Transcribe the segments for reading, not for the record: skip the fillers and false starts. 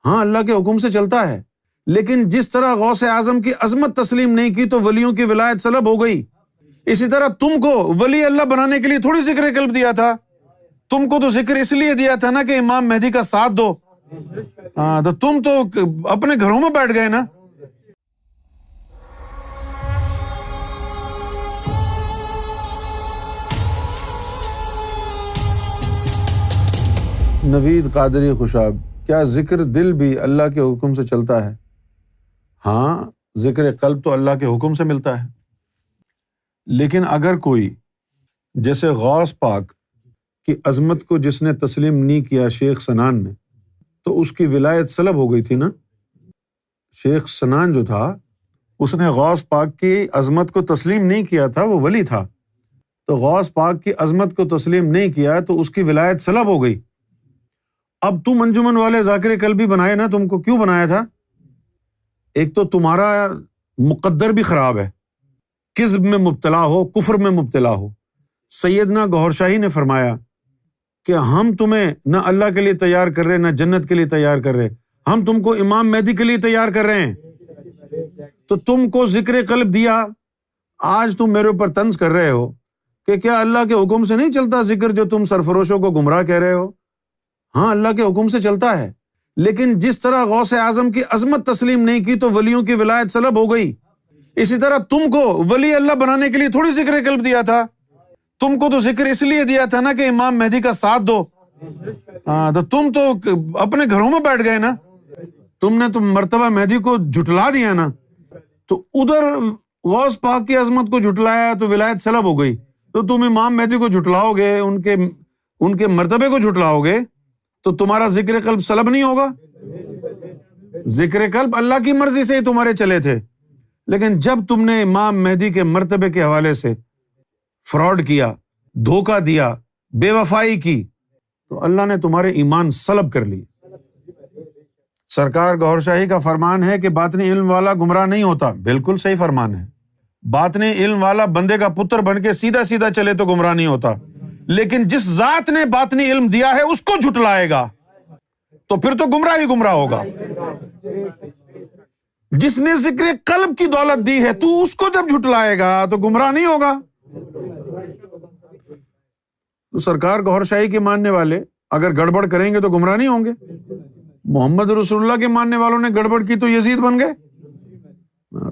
ہاں اللہ کے حکم سے چلتا ہے، لیکن جس طرح غوث اعظم کی عظمت تسلیم نہیں کی تو ولیوں کی ولایت سلب ہو گئی، اسی طرح تم کو ولی اللہ بنانے کے لیے تھوڑی ذکر قلب دیا تھا، تم کو تو ذکر اس لیے دیا تھا نا کہ امام مہدی کا ساتھ دو، ہاں تو تم تو اپنے گھروں میں بیٹھ گئے نا۔ نوید قادری خوشاب، کیا ذکر دل بھی اللہ کے حکم سے چلتا ہے؟ ہاں، ذکر قلب تو اللہ کے حکم سے ملتا ہے، لیکن اگر کوئی جیسے غوث پاک کی عظمت کو جس نے تسلیم نہیں کیا شیخ سنان نے، تو اس کی ولایت سلب ہو گئی تھی نا۔ شیخ سنان جو تھا اس نے غوث پاک کی عظمت کو تسلیم نہیں کیا تھا، وہ ولی تھا، تو غوث پاک کی عظمت کو تسلیم نہیں کیا تو اس کی ولایت سلب ہو گئی۔ اب تم انجمن والے ذاکر قلبی بنائے نا، تم کو کیوں بنایا تھا؟ ایک تو تمہارا مقدر بھی خراب ہے، کذب میں مبتلا ہو، کفر میں مبتلا ہو۔ سیدنا گوہر شاہی نے فرمایا کہ ہم تمہیں نہ اللہ کے لیے تیار کر رہے، نہ جنت کے لیے تیار کر رہے، ہم تم کو امام مہدی کے لیے تیار کر رہے ہیں۔ تو تم کو ذکر قلب دیا، آج تم میرے اوپر طنز کر رہے ہو کہ کیا اللہ کے حکم سے نہیں چلتا ذکر جو تم سرفروشوں کو گمراہ کہہ رہے ہو؟ ہاں اللہ کے حکم سے چلتا ہے، لیکن جس طرح غوث اعظم کی عظمت تسلیم نہیں کی تو ولیوں کی ولایت سلب ہو گئی، اسی طرح تم کو ولی اللہ بنانے کے لیے تھوڑی ذکر قلب دیا تھا، تم کو تو ذکر اس لیے دیا تھا نا کہ امام مہدی کا ساتھ دو، ہاں تو تم تو اپنے گھروں میں بیٹھ گئے نا، تم نے تو مرتبہ مہدی کو جھٹلا دیا نا، تو ادھر غوث پاک کی عظمت کو جھٹلایا تو ولایت سلب ہو گئی، تو تم امام مہدی کو جھٹلاؤ گے، ان کے مرتبے کو جھٹلاؤ گے تو تمہارا ذکر قلب سلب نہیں ہوگا۔ ذکر قلب اللہ کی مرضی سے ہی تمہارے چلے تھے، لیکن جب تم نے امام مہدی کے مرتبے کے حوالے سے فراڈ کیا، دھوکہ دیا، بے وفائی کی، تو اللہ نے تمہارے ایمان سلب کر لی۔ سرکار گوہر شاہی کا فرمان ہے کہ باطنی علم والا گمراہ نہیں ہوتا، بالکل صحیح فرمان ہے۔ باطنی علم والا بندے کا پتر بن کے سیدھا سیدھا چلے تو گمراہ نہیں ہوتا، لیکن جس ذات نے باطنی علم دیا ہے اس کو جھٹلائے گا تو پھر تو گمراہ ہی گمراہ ہوگا۔ جس نے ذکر قلب کی دولت دی ہے تو اس کو جب جھٹلائے گا تو گمراہ نہیں ہوگا۔ تو سرکار گوہر شاہی کے ماننے والے اگر گڑبڑ کریں گے تو گمراہ نہیں ہوں گے۔ محمد رسول اللہ کے ماننے والوں نے گڑبڑ کی تو یزید بن گئے۔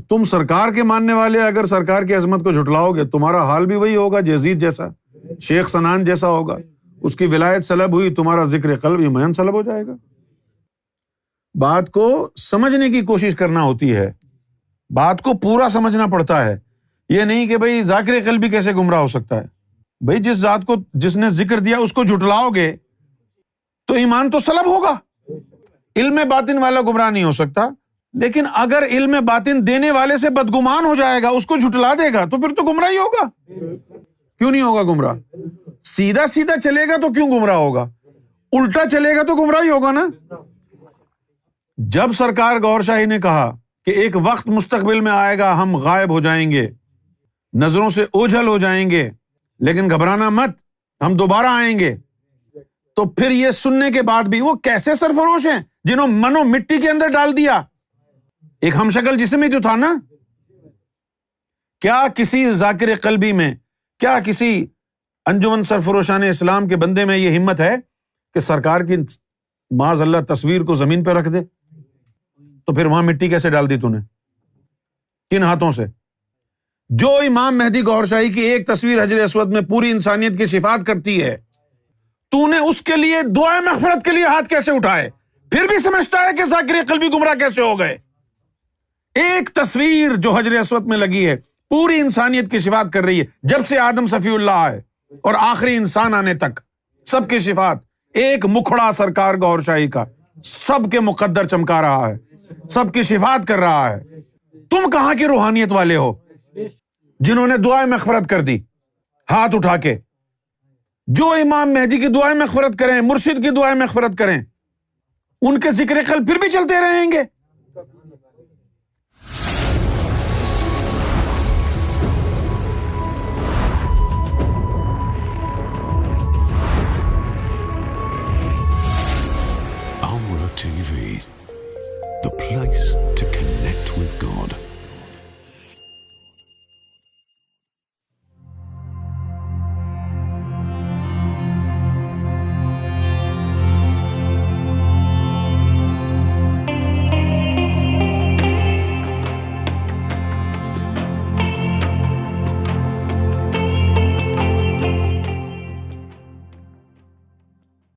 تم سرکار کے ماننے والے اگر سرکار کی عظمت کو جھٹلاؤ گے تمہارا حال بھی وہی ہوگا، یزید جیسا، شیخ سنان جیسا ہوگا۔ اس کی ولایت سلب ہوئی، تمہارا ذکر قلب ایمان سلب ہو جائے گا۔ بات کو سمجھنے کی کوشش کرنا ہوتی ہے، بات کو پورا سمجھنا پڑتا ہے، یہ نہیں کہ بھئی ذاکر قلبی کیسے گمراہ ہو سکتا ہے۔ بھئی جس ذات کو جس نے ذکر دیا اس کو جھٹلاؤ گے تو ایمان تو سلب ہوگا۔ علم باطن والا گمراہ نہیں ہو سکتا، لیکن اگر علم باطن دینے والے سے بدگمان ہو جائے گا، اس کو جھٹلا دے گا تو پھر تو گمراہ ہی ہوگا۔ کیوں نہیں ہوگا گمراہ؟ سیدھا سیدھا چلے گا تو کیوں گمراہ ہوگا؟ الٹا چلے گا تو گمراہ ہی ہوگا نا۔ جب سرکار گوہر شاہی نے کہا کہ ایک وقت مستقبل میں آئے گا ہم غائب ہو جائیں گے، نظروں سے اوجھل ہو جائیں گے، لیکن گھبرانا مت، ہم دوبارہ آئیں گے، تو پھر یہ سننے کے بعد بھی وہ کیسے سرفروش ہیں جنہوں منو مٹی کے اندر ڈال دیا۔ ایک ہم شکل جسم ہی تو تھا نا۔ کیا کسی ذاکر قلبی میں، کیا کسی انجمن سرفروشان اسلام کے بندے میں یہ ہمت ہے کہ سرکار کی معاذ اللہ تصویر کو زمین پہ رکھ دے؟ تو پھر وہاں مٹی کیسے ڈال دی تو نے؟ کن ہاتھوں سے؟ جو امام مہدی گوہر شاہی کی ایک تصویر حجر اسود میں پوری انسانیت کی صفات کرتی ہے، تو نے اس کے لیے دعائے مغفرت کے لیے ہاتھ کیسے اٹھائے؟ پھر بھی سمجھتا ہے کہ ذاکر قلبی گمراہ کیسے ہو گئے؟ ایک تصویر جو حجر اسود میں لگی ہے پوری انسانیت کی صفات کر رہی ہے، جب سے آدم صفی اللہ آئے اور آخری انسان آنے تک سب کی صفات، ایک مکھڑا سرکار گوہر شاہی کا سب کے مقدر چمکا رہا ہے، سب کی صفات کر رہا ہے۔ تم کہاں کی روحانیت والے ہو جنہوں نے دعائیں مغفرت کر دی ہاتھ اٹھا کے؟ جو امام مہدی کی دعائیں مغفرت کریں، مرشد کی دعائیں مغفرت کریں، ان کے ذکر قلب پھر بھی چلتے رہیں گے۔ TV, the place to connect with God.